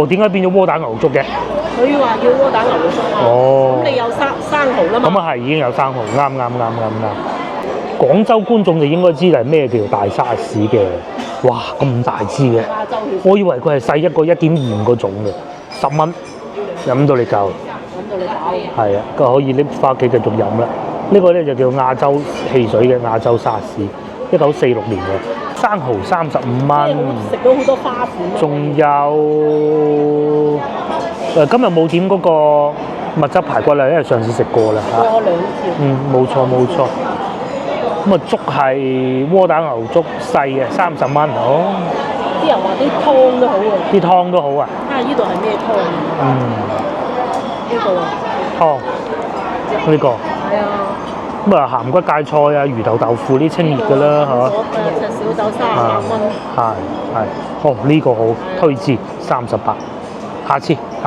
點解變咗窩蛋牛粥嘅？佢話要窩蛋牛肉粥啊！咁你有生蠔啦嘛？咁啊係已經有生蠔，啱。廣州觀眾就應該知係咩叫大沙士嘅，哇咁大支嘅，我以為佢係細一個1.25個種嘅，10蚊飲到你夠，係啊，咁可以拎翻屋企繼續飲啦。呢個咧就叫亞洲汽水嘅亞洲沙士，1946年嘅，生蠔35蚊，食到好多花款。仲有今日冇點嗰個蜜汁排骨啦，因為上次食過啦嚇。過2次。冇錯。咁啊粥係窩蛋牛粥細嘅30蚊，好。啲人話啲湯都好啊。啲湯都好啊。呢度係咩湯？呢個啊。湯。呢個。係啊。咁啊鹹骨芥菜啊、魚頭豆腐呢清熱㗎啦嚇。隻小豆38蚊。係。呢個好推薦38。下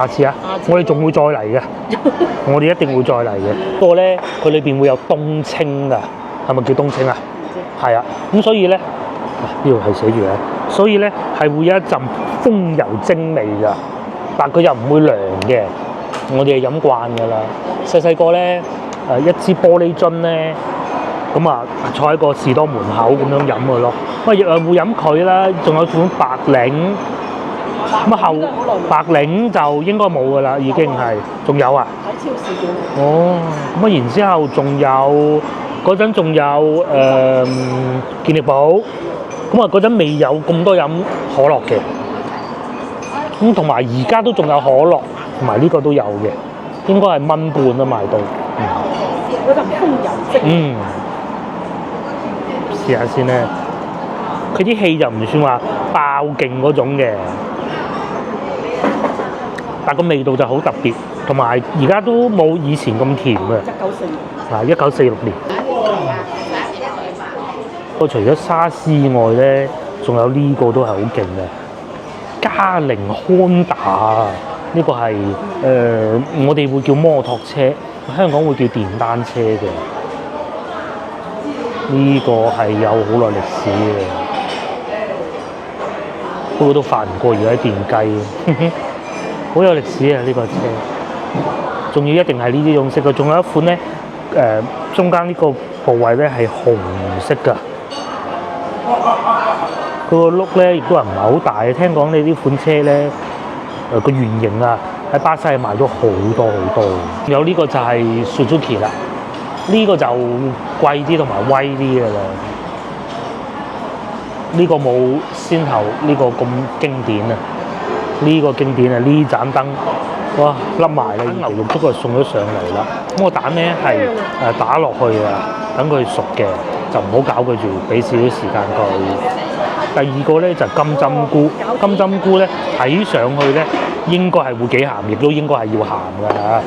次啊！我哋仲會再嚟嘅，我哋一定會再嚟嘅。不過咧，佢裏邊會有冬青㗎，係咪叫冬青啊？係啊，咁所以咧，呢度係寫住嘅，所以咧係會有一陣風油精味㗎，但佢又唔會涼嘅。我哋係飲慣㗎啦。細個咧，一支玻璃樽咧，咁啊坐喺個士多門口咁樣飲㗎咯。咁啊會飲佢啦，仲有款白檸。咁後白領就應該冇㗎啦，已經係。仲有啊？喺超市見。哦，咁啊，然之後仲有嗰陣仲有健力寶，咁啊嗰陣未有咁多飲可樂嘅，咁同埋而家都仲有可樂，同埋呢個都有嘅，應該係蚊半啊賣到。嗰陣風油精。嗯，試下先咧，佢啲氣就唔算話爆勁嗰種嘅，但個味道就好特別，同埋而家都冇以前咁甜嘅。1946年。我除咗沙士以外咧，仲有呢個都係好勁嘅，嘉陵康達，呢個係我哋會叫摩托車，香港會叫電單車嘅。呢個係有好耐歷史嘅，不過都發唔過而家電雞，好有歷史啊！呢個車，仲要一定係呢啲用色嘅，仲有一款咧，中間呢個部位咧係紅色㗎，佢個轆咧亦都係唔係好大嘅。聽講你呢款車咧，個原型啊喺巴西係賣咗好多好多。有呢個就係 Suzuki 啦。呢個就貴啲同埋威啲嘅啦，呢個冇先頭呢個咁經典啊！呢個經典啊！呢盞燈，哇，笠埋啦！牛肉粥就送咗上嚟啦。咁個蛋咧係打落去啊，等佢熟嘅，就唔好搞佢住，俾少少時間佢。第二個咧就金針菇，金針菇咧睇上去咧應該係會幾鹹，亦都應該係要鹹㗎嚇。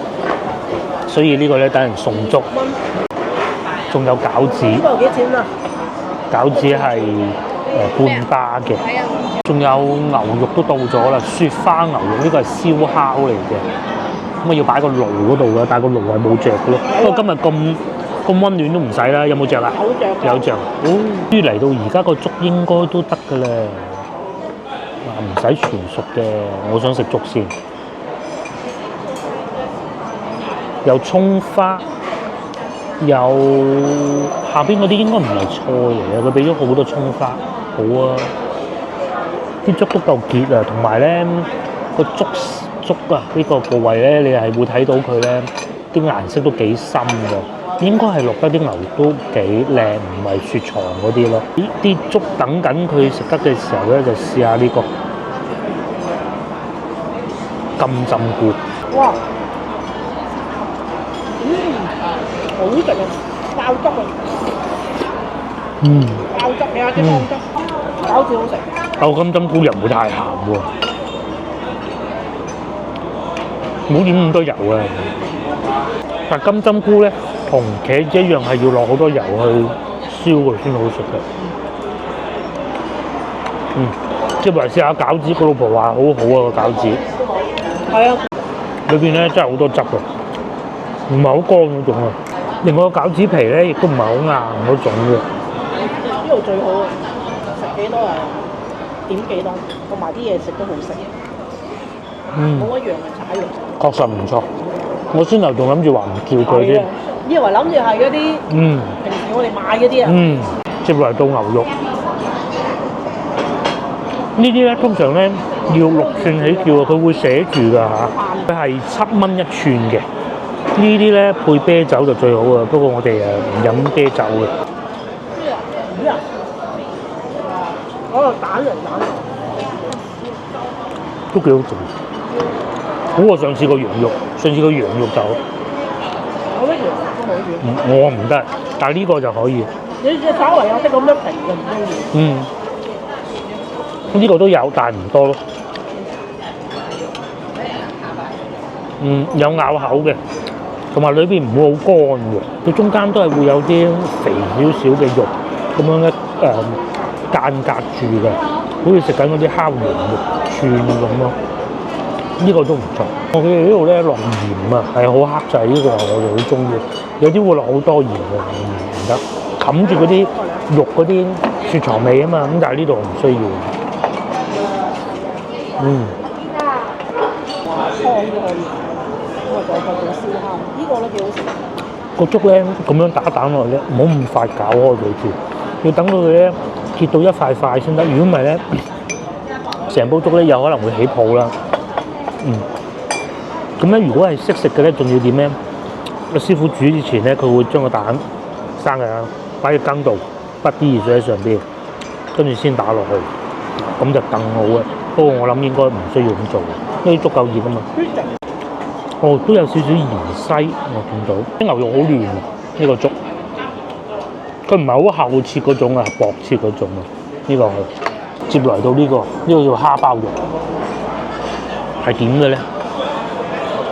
所以呢個咧等人送粥，仲有餃子。呢個幾錢啊？餃子係半打嘅，仲有牛肉都到咗啦，雪花牛肉呢個係燒烤嚟嘅，咁啊要擺個爐嗰度嘅，但係個爐係冇着嘅咯。不過今日咁溫暖都唔使啦，有冇着啊？有着。哦，於嚟到而家個粥應該都得㗎啦，唔使全熟嘅，我想食粥先。有葱花，有下邊嗰啲應該唔係菜嚟嘅，佢俾咗好多葱花，好啊！啲粥都夠結啊，同埋咧個粥啊呢個部位咧，你係會睇到佢咧啲顏色都幾深㗎，應該係落得啲牛肉都幾靚，唔係雪藏嗰啲咯。啲粥等緊佢食得嘅時候咧，就試下呢個金針菇。哇！好食啊！爆汁啊！爆汁你睇啲爆汁，餃子好食。但金針菇又唔會太鹹喎，唔好點咁多油啊！但金針菇咧同茄子一樣係要落好多油去燒佢先好食嘅。即係話試下餃子，個老婆話好好啊個餃子。係啊，裏邊咧真係好多汁啊！唔係好乾嗰種啊，另外個餃子皮咧亦都唔係好硬嗰種嘅。呢度最好啊！食幾多啊？點幾多？同埋啲嘢食都好食。冇一樣係踩肉。確實唔錯。我先頭仲諗住話唔叫佢添。以為諗住係嗰啲平時我哋買嗰啲啊。接嚟到牛肉。呢啲咧通常咧要6寸起叫啊，佢會寫住㗎嚇。佢係7蚊一寸嘅。呢啲咧配啤酒就最好啊，不過我哋唔飲啤酒嘅。魚啊！嗰個蛋嚟蛋，都幾好食，好過上次個羊肉。上次個羊肉就我覺得羊肉都冇魚。我唔得，但係呢個就可以。你稍為有啲咁樣皮就唔中意。呢個都有，但係唔多咯。有咬口嘅。同埋裏邊唔會好乾嘅，佢中間都係會有啲肥少少嘅肉咁樣咧間隔住嘅，好似食緊嗰啲烤羊肉串咁咯。呢個都唔錯。我哋呢度咧落鹽啊，係好克制，呢個我哋好中意。有啲會落好多鹽嘅，唔得，冚住嗰啲肉嗰啲雪藏味啊嘛。咁但係呢度唔需要。再做燒烤，呢個咧幾好食。個粥咧咁樣打蛋落去咧，唔好咁快攪開佢住，要等到佢咧結到一塊塊先得。如果唔係咧，成煲粥咧有可能會起泡啦。咁咧如果係識食嘅咧，仲要點咧？個師傅煮之前咧，佢會將個蛋生嘅擺喺羹度，滗啲熱水喺上邊，跟住先打落去，咁就更好嘅。不過我諗應該唔需要咁做，因為啲粥夠熱啊嘛。哦，都有少少芫茜，我見到啲牛肉好嫩啊！呢個粥，佢唔係好厚切嗰種啊，薄切嗰種啊。呢個接來到呢個叫蝦包肉，係點嘅咧？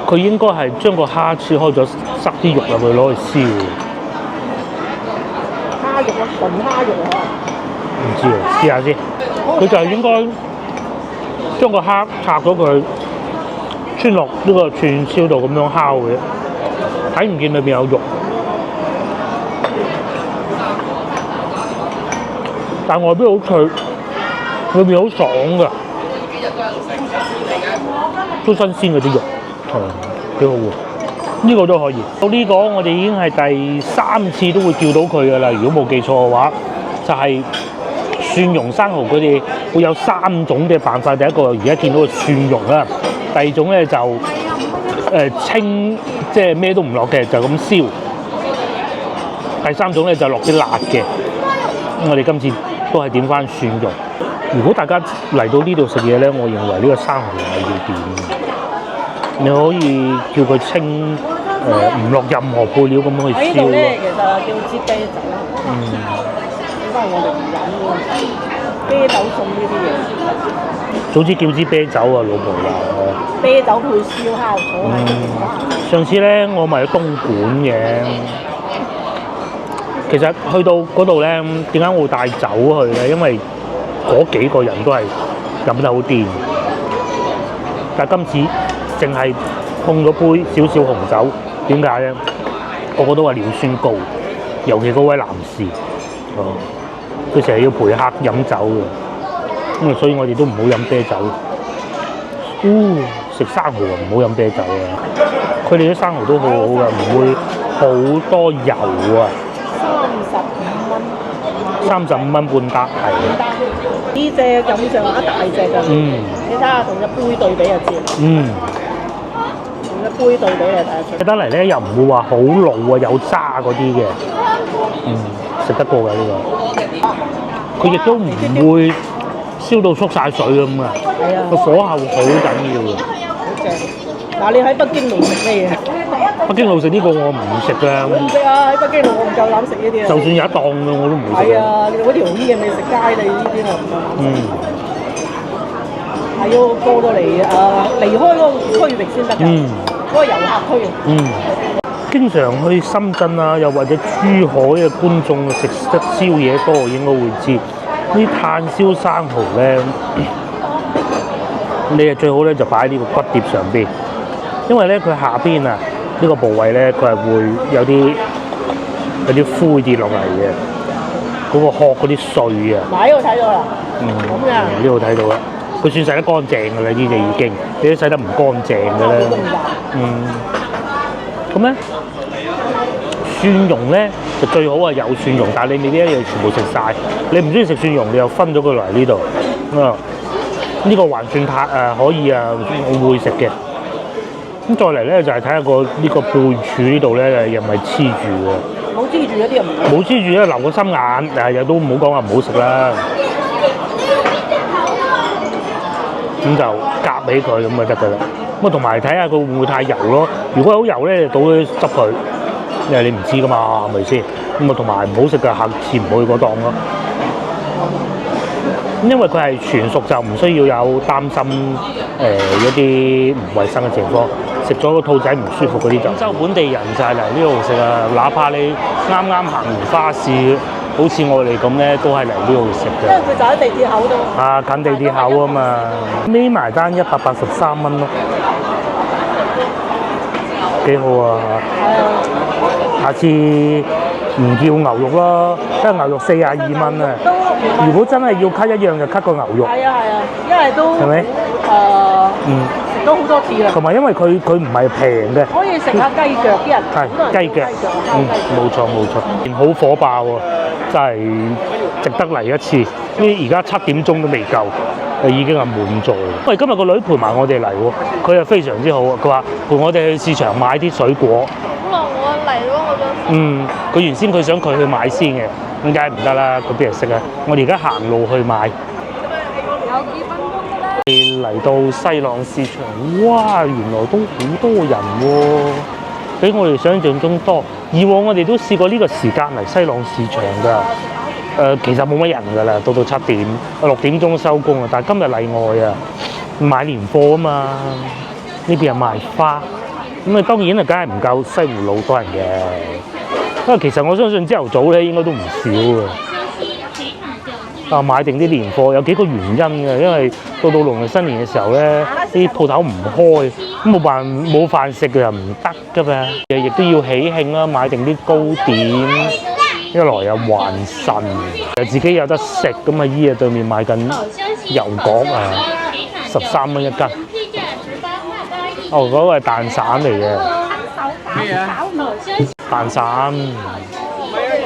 佢應該係將個蝦切開咗，塞啲肉入去攞去燒。蝦肉啊，純蝦肉啊！唔知啊，試下先。佢就係應該將個蝦拆咗佢，穿落呢個串燒度咁樣烤嘅，睇唔見裏邊有肉。但外邊好脆，裏邊好爽㗎，都新鮮嗰啲肉，幾好喎！呢個都可以。到呢個我哋已經係第3次都會叫到佢㗎啦。如果冇記錯嘅話，就係蒜蓉生蠔。佢哋會有3種嘅辦法。第一個而家見到嘅蒜蓉啦，第二種咧就清，即係咩都唔落嘅，就咁燒。第3種咧就落啲辣嘅。我哋今次都係點翻蒜蓉。如果大家嚟到呢度食嘢咧，我認為呢個生蠔係要點嘅。你可以叫佢清，唔落任何配料咁樣去燒咯。喺呢度咧，其實叫支啤酒。因為我哋唔飲喎，啤酒送呢啲嘢。早知叫支啤酒啊，老婆話。啤酒配燒烤咗。上次咧，我咪去東莞嘅。其實去到嗰度咧，點解我會帶酒去咧？因為嗰幾個人都係飲得好癲，但係今次淨係碰咗杯少少紅酒，點解咧？個個都話尿酸高，尤其嗰位男士，佢成日要陪客飲酒嘅，咁所以我哋都唔好飲啤酒。食生蠔唔好飲啤酒啊！佢哋啲生蠔都好好㗎，唔會好多油啊。35蚊半打係。呢隻咁上下大隻㗎。你睇下同隻杯對比就知。同隻杯對比就睇得出。得嚟咧又唔會話好老啊，有渣嗰啲嘅。食得過㗎呢個。佢亦都唔會燒到縮晒水咁㗎。係啊。個火候好緊要㗎。好正。嗱，你喺北京路食咩嘢？北京路食呢個我唔食㗎。我唔食啊！喺北京路我唔夠膽食呢啲啊。就算有一檔嘅我都唔會食。係啊，嗰條煙嘅美食街你呢啲我唔夠膽食。係要過到嚟離開嗰個區域先得㗎。嗰個遊客區。經常去深圳啊，又或者珠海嘅觀眾食得宵夜多，應該會知呢炭燒生蠔咧，你係最好咧就擺喺呢個骨碟上邊，因為咧佢下邊啊呢個部位咧佢係會有啲灰跌落嚟嘅，嗰個殼嗰啲碎啊。喺度睇到啦。咁㗎。呢度睇到啦，佢算洗得乾淨㗎啦，呢隻已經，你都洗得唔乾淨㗎啦。咁咧蒜蓉咧就最好係有蒜蓉，但係你未必一樣全部食晒。你唔中意食蒜蓉，你又分咗佢嚟呢度。呢個環蒜塔可以啊，我會食嘅。咁再嚟咧就係睇下個呢個背柱呢度咧又唔係黐住嘅。冇黐住嗰啲又唔好。冇黐住咧，留個心眼，但係又都唔好講話唔好食啦。咁就夾起佢咁就得㗎啦。咁啊同埋睇下佢會唔會太油咯。如果好油咧，倒啲汁佢，因為你唔知㗎嘛，係咪先？咁啊同埋唔好食嘅，下次唔好去嗰檔咯。因為佢係全熟，就唔需要有擔心一啲唔衞生嘅情況。食咗個兔仔唔舒服嗰啲就。廣州本地人就係嚟呢度食啊，哪怕你啱啱行完花市，好似我哋咁咧，都係嚟呢度食嘅。因為佢就喺地鐵口度。近地鐵口啊嘛，呢埋單183蚊咯，幾好啊！下次唔叫牛肉咯，因為牛肉42蚊啊。如果真係要 cut 一樣就 cut 個牛肉。係啊，因為都係咪？食咗好多次啦。同埋因為佢唔係平嘅。可以食下雞腳啲人。係雞腳。冇錯。好火爆喎，真係值得嚟一次。呢而家7點鐘都未夠。已經係滿座。因為今日個女陪埋我哋嚟喎，佢係非常之好啊！佢話陪我哋去市場買啲水果。可能我嚟咯，我就。佢原先佢想佢去買先嘅，咁梗係唔得啦，佢邊人識啊？我哋而家行路去買。有幾分鐘嘅啦。嚟到西朗市場，哇！原來都好多人喎，比我哋想象中多。以往我哋都試過呢個時間嚟西朗市場㗎，其實冇乜人㗎啦，到7點、6點鐘收工啊。但係今日例外啊，買年貨啊嘛，呢邊又賣花，咁啊當然啊，梗係唔夠西湖路多人嘅。不過其實我相信朝頭早咧應該都唔少啊。買定啲年貨有幾個原因嘅，因為到農曆新年嘅時候咧，啲鋪頭唔開，咁冇飯食嘅又唔得㗎嘛，亦都要喜慶啦，買定啲糕點，一來又還神，又自己有得食，咁啊依啊對面賣緊油角啊，13蚊一斤。哦，嗰個係蛋散嚟嘅。咩啊？蛋散、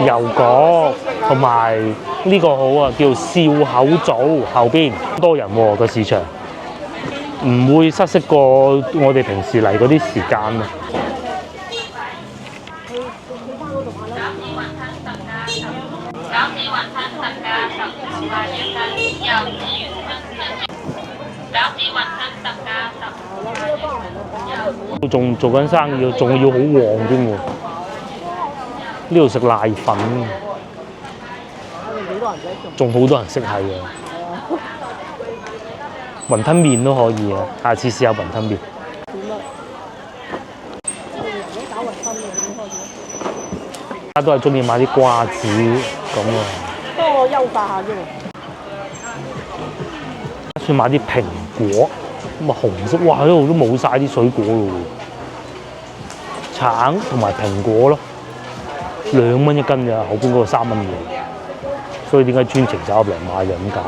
油角同埋呢個好啊，叫笑口棗，後邊多人喎個市場，唔會失色過我哋平時嚟嗰啲時間啊。仲做緊生意，仲要好旺添喎！呢度食瀨粉，仲好多人識係啊！雲吞麵都可以啊，下次試下雲吞麵。大家都係中意買啲瓜子咁啊！幫我優化下啫喎。算買啲蘋果，咁啊紅色，哇！呢度都冇晒啲水果咯喎，橙同埋蘋果咯，2蚊一斤咋，後邊嗰個3蚊嘅，所以點解專程走入嚟買就咁解。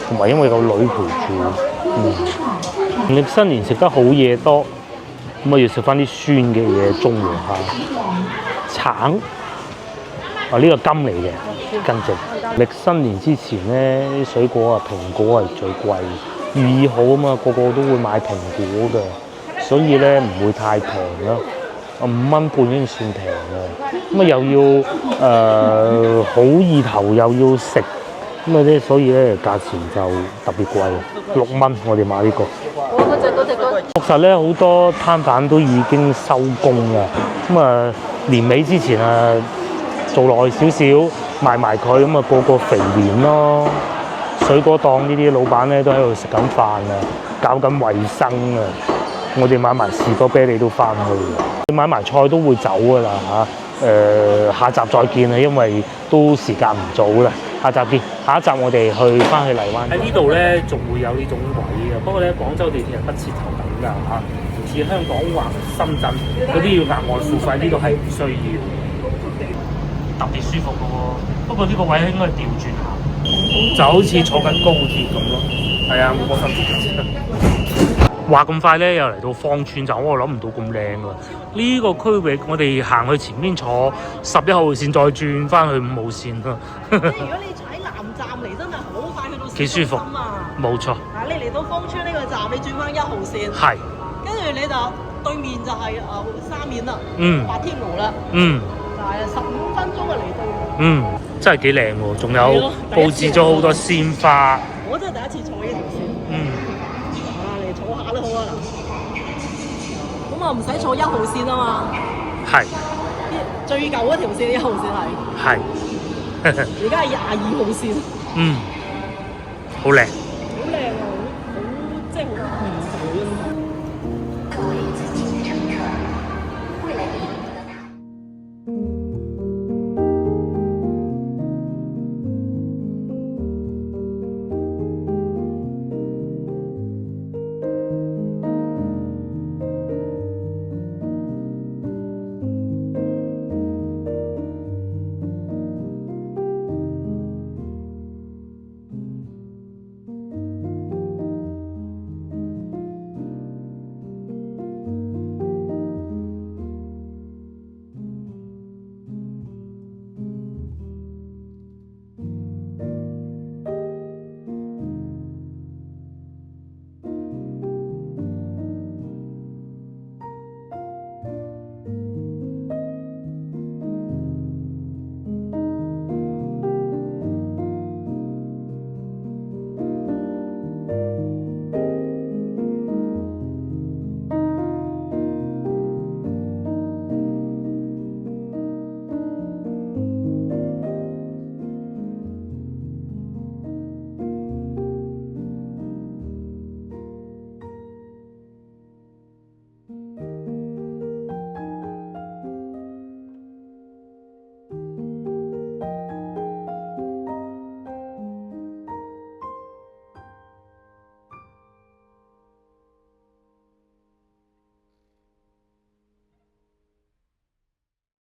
同埋因為有女陪住，農曆新年食得好嘢多，咁啊要食翻啲酸嘅嘢中和下。橙啊，呢個金嚟嘅，根正。歷新年之前咧，啲水果啊，蘋果係最貴，寓意好啊嘛，個個都會買蘋果嘅，所以咧唔會太平啦。5蚊半已經算平嘅，咁啊又要好意頭又要食，咁啊咧所以咧價錢就特別貴，6蚊我哋買呢個。嗰隻。確實咧好多攤販都已經收工啦，咁啊年尾之前啊做耐少少賣埋佢，咁啊個肥年咯。水果檔呢啲老闆咧都喺度食緊飯啊，搞緊衞生啊。我哋買埋士多啤梨都翻去，買埋菜都會走噶啦嚇。下集再見啊，因為都時間唔早啦。下集見，下一集我哋翻去荔灣。喺呢度咧仲會有呢種位嘅，不過咧廣州地鐵係不設頭等㗎嚇，唔似香港或深圳嗰啲要額外付費，呢度係唔需要。特別舒服嘅喎，不過呢個位應該係調轉下，就好似坐緊高鐵咁咯。係啊，冇乜分別。話咁快咧，又嚟到芳村站，我諗唔到咁靚喎。呢個區域我哋行去前面坐11號線，再轉翻去5號線啦。如果你喺南站嚟，真係好快去到市中心啊！冇錯。嗱，你嚟到芳村呢個站，你轉翻1號線，係。跟住你就對面就係沙面啦，白天鵝啦，就係15分鐘就嚟到。真係幾靚喎，仲有佈置咗好多鮮花。我真係第一次坐呢條線。嚟坐下都好啊！咁我唔使坐1號線啊嘛。係。最舊嗰條線1號線係。係。而家係22號線。好靚。好靚啊！好即係好年代啊！